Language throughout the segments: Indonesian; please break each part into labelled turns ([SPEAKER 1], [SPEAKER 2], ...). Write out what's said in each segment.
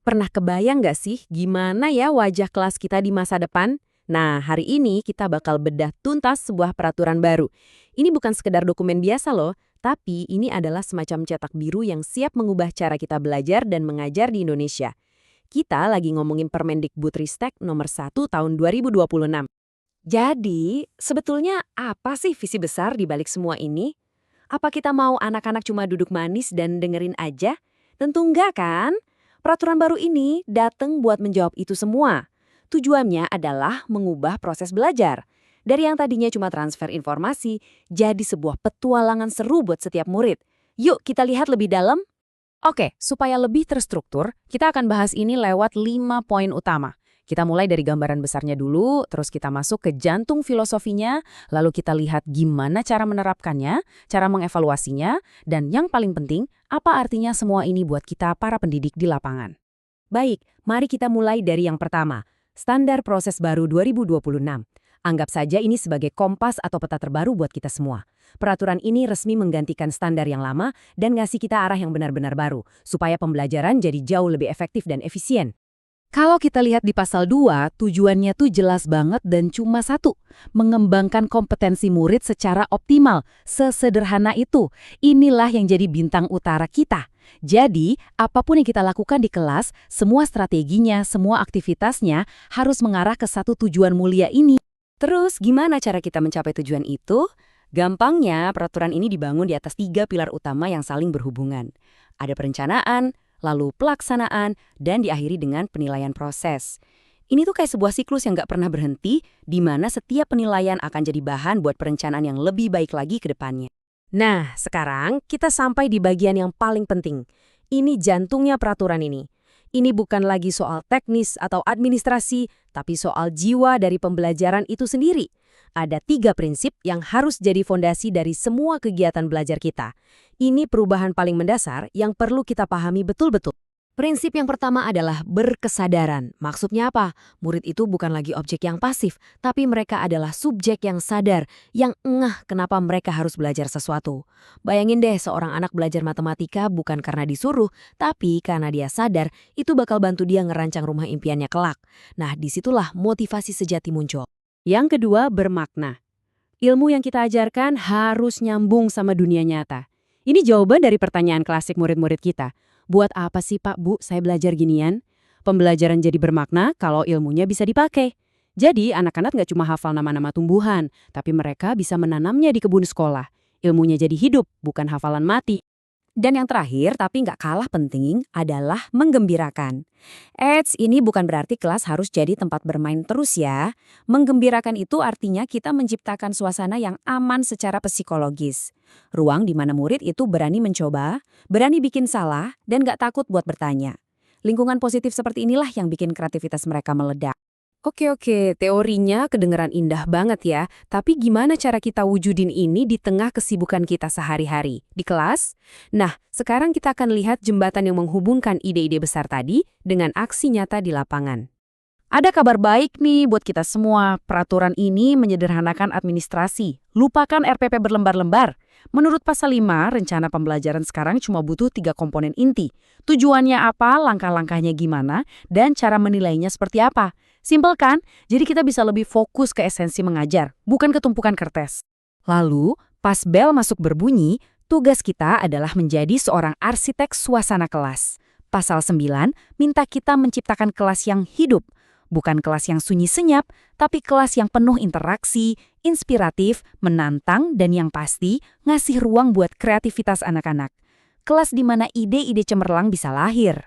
[SPEAKER 1] Pernah kebayang nggak sih gimana ya wajah kelas kita di masa depan? Nah, hari ini kita bakal bedah tuntas sebuah peraturan baru. Ini bukan sekedar dokumen biasa loh, tapi ini adalah semacam cetak biru yang siap mengubah cara kita belajar dan mengajar di Indonesia. Kita lagi ngomongin Permendikbudristek nomor 1 tahun 2026. Jadi, sebetulnya apa sih visi besar di balik semua ini? Apa kita mau anak-anak cuma duduk manis dan dengerin aja? Tentu enggak kan? Peraturan baru ini datang buat menjawab itu semua. Tujuannya adalah mengubah proses belajar. Dari yang tadinya cuma transfer informasi, jadi sebuah petualangan seru buat setiap murid. Yuk kita lihat lebih dalam. Oke, supaya lebih terstruktur, kita akan bahas ini lewat 5 poin utama. Kita mulai dari gambaran besarnya dulu, terus kita masuk ke jantung filosofinya, lalu kita lihat gimana cara menerapkannya, cara mengevaluasinya, dan yang paling penting, apa artinya semua ini buat kita para pendidik di lapangan. Baik, mari kita mulai dari yang pertama, Standar Proses Baru 2026. Anggap saja ini sebagai kompas atau peta terbaru buat kita semua. Peraturan ini resmi menggantikan standar yang lama dan ngasih kita arah yang benar-benar baru, supaya pembelajaran jadi jauh lebih efektif dan efisien. Kalau kita lihat di pasal 2, tujuannya tuh jelas banget dan cuma satu, mengembangkan kompetensi murid secara optimal. Sesederhana itu, inilah yang jadi bintang utara kita. Jadi, apapun yang kita lakukan di kelas, semua strateginya, semua aktivitasnya harus mengarah ke satu tujuan mulia ini. Terus, gimana cara kita mencapai tujuan itu? Gampangnya, peraturan ini dibangun di atas 3 pilar utama yang saling berhubungan. Ada perencanaan, lalu pelaksanaan, dan diakhiri dengan penilaian proses. Ini tuh kayak sebuah siklus yang nggak pernah berhenti, di mana setiap penilaian akan jadi bahan buat perencanaan yang lebih baik lagi ke depannya. Nah, sekarang kita sampai di bagian yang paling penting. Ini jantungnya peraturan ini. Ini bukan lagi soal teknis atau administrasi, tapi soal jiwa dari pembelajaran itu sendiri. Ada 3 prinsip yang harus jadi fondasi dari semua kegiatan belajar kita. Ini perubahan paling mendasar yang perlu kita pahami betul-betul. Prinsip yang pertama adalah berkesadaran. Maksudnya apa? Murid itu bukan lagi objek yang pasif, tapi mereka adalah subjek yang sadar, yang ngeh kenapa mereka harus belajar sesuatu. Bayangin deh seorang anak belajar matematika bukan karena disuruh, tapi karena dia sadar itu bakal bantu dia ngerancang rumah impiannya kelak. Nah, disitulah motivasi sejati muncul. Yang kedua, bermakna. Ilmu yang kita ajarkan harus nyambung sama dunia nyata. Ini jawaban dari pertanyaan klasik murid-murid kita. Buat apa sih Pak, Bu, saya belajar ginian? Pembelajaran jadi bermakna kalau ilmunya bisa dipakai. Jadi anak-anak nggak cuma hafal nama-nama tumbuhan, tapi mereka bisa menanamnya di kebun sekolah. Ilmunya jadi hidup, bukan hafalan mati. Dan yang terakhir, tapi nggak kalah penting, adalah menggembirakan. Ini bukan berarti kelas harus jadi tempat bermain terus ya. Menggembirakan itu artinya kita menciptakan suasana yang aman secara psikologis. Ruang di mana murid itu berani mencoba, berani bikin salah, dan nggak takut buat bertanya. Lingkungan positif seperti inilah yang bikin kreativitas mereka meledak. Oke, teorinya kedengeran indah banget ya, tapi gimana cara kita wujudin ini di tengah kesibukan kita sehari-hari? Di kelas? Nah, sekarang kita akan lihat jembatan yang menghubungkan ide-ide besar tadi dengan aksi nyata di lapangan. Ada kabar baik nih buat kita semua, peraturan ini menyederhanakan administrasi. Lupakan RPP berlembar-lembar. Menurut pasal 5, rencana pembelajaran sekarang cuma butuh 3 komponen inti. Tujuannya apa, langkah-langkahnya gimana, dan cara menilainya seperti apa. Simpel kan? Jadi kita bisa lebih fokus ke esensi mengajar, bukan ke tumpukan kertas. Lalu, pas bel masuk berbunyi, tugas kita adalah menjadi seorang arsitek suasana kelas. Pasal 9 minta kita menciptakan kelas yang hidup. Bukan kelas yang sunyi senyap, tapi kelas yang penuh interaksi, inspiratif, menantang, dan yang pasti ngasih ruang buat kreativitas anak-anak. Kelas di mana ide-ide cemerlang bisa lahir.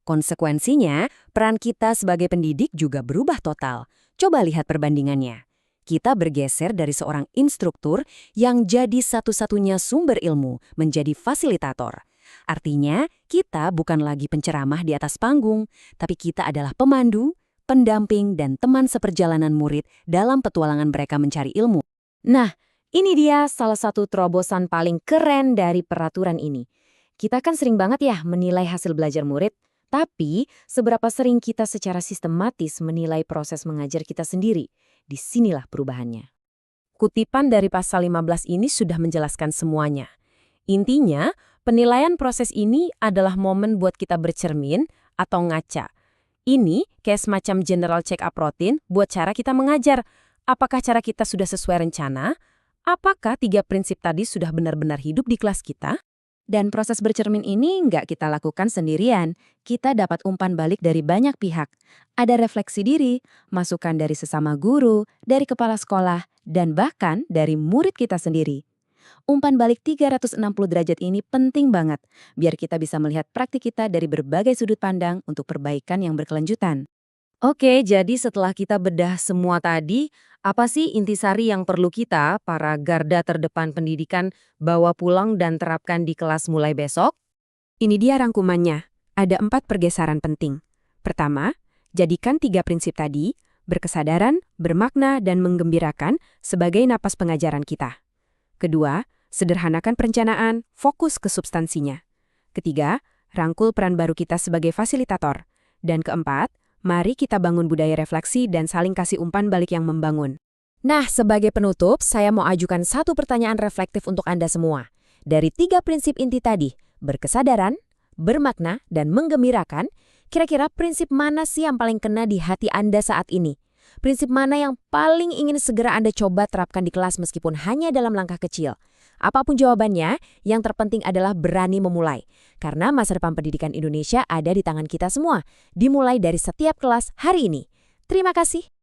[SPEAKER 1] Konsekuensinya, peran kita sebagai pendidik juga berubah total. Coba lihat perbandingannya. Kita bergeser dari seorang instruktur yang jadi satu-satunya sumber ilmu menjadi fasilitator. Artinya, kita bukan lagi penceramah di atas panggung, tapi kita adalah pemandu, pendamping, dan teman seperjalanan murid dalam petualangan mereka mencari ilmu. Nah, ini dia salah satu terobosan paling keren dari peraturan ini. Kita kan sering banget ya menilai hasil belajar murid, tapi seberapa sering kita secara sistematis menilai proses mengajar kita sendiri? Disinilah perubahannya. Kutipan dari pasal 15 ini sudah menjelaskan semuanya. Intinya, penilaian proses ini adalah momen buat kita bercermin, atau ngaca. Ini kayak semacam general check-up rutin buat cara kita mengajar. Apakah cara kita sudah sesuai rencana? Apakah 3 prinsip tadi sudah benar-benar hidup di kelas kita?
[SPEAKER 2] Dan proses bercermin ini nggak kita lakukan sendirian. Kita dapat umpan balik dari banyak pihak. Ada refleksi diri, masukan dari sesama guru, dari kepala sekolah, dan bahkan dari murid kita sendiri. Umpan balik 360 derajat ini penting banget, biar kita bisa melihat praktik kita dari berbagai sudut pandang untuk perbaikan yang berkelanjutan.
[SPEAKER 1] Oke, jadi setelah kita bedah semua tadi, apa sih intisari yang perlu kita, para garda terdepan pendidikan, bawa pulang dan terapkan di kelas mulai besok? Ini dia rangkumannya. Ada 4 pergeseran penting. Pertama, jadikan 3 prinsip tadi, berkesadaran, bermakna, dan menggembirakan sebagai napas pengajaran kita. Kedua, sederhanakan perencanaan, fokus ke substansinya. Ketiga, rangkul peran baru kita sebagai fasilitator. Dan keempat, mari kita bangun budaya refleksi dan saling kasih umpan balik yang membangun. Nah, sebagai penutup, saya mau ajukan satu pertanyaan reflektif untuk Anda semua. Dari 3 prinsip inti tadi, berkesadaran, bermakna, dan menggembirakan, kira-kira prinsip mana sih yang paling kena di hati Anda saat ini? Prinsip mana yang paling ingin segera Anda coba terapkan di kelas meskipun hanya dalam langkah kecil? Apapun jawabannya, yang terpenting adalah berani memulai. Karena masa depan pendidikan Indonesia ada di tangan kita semua, dimulai dari setiap kelas hari ini. Terima kasih.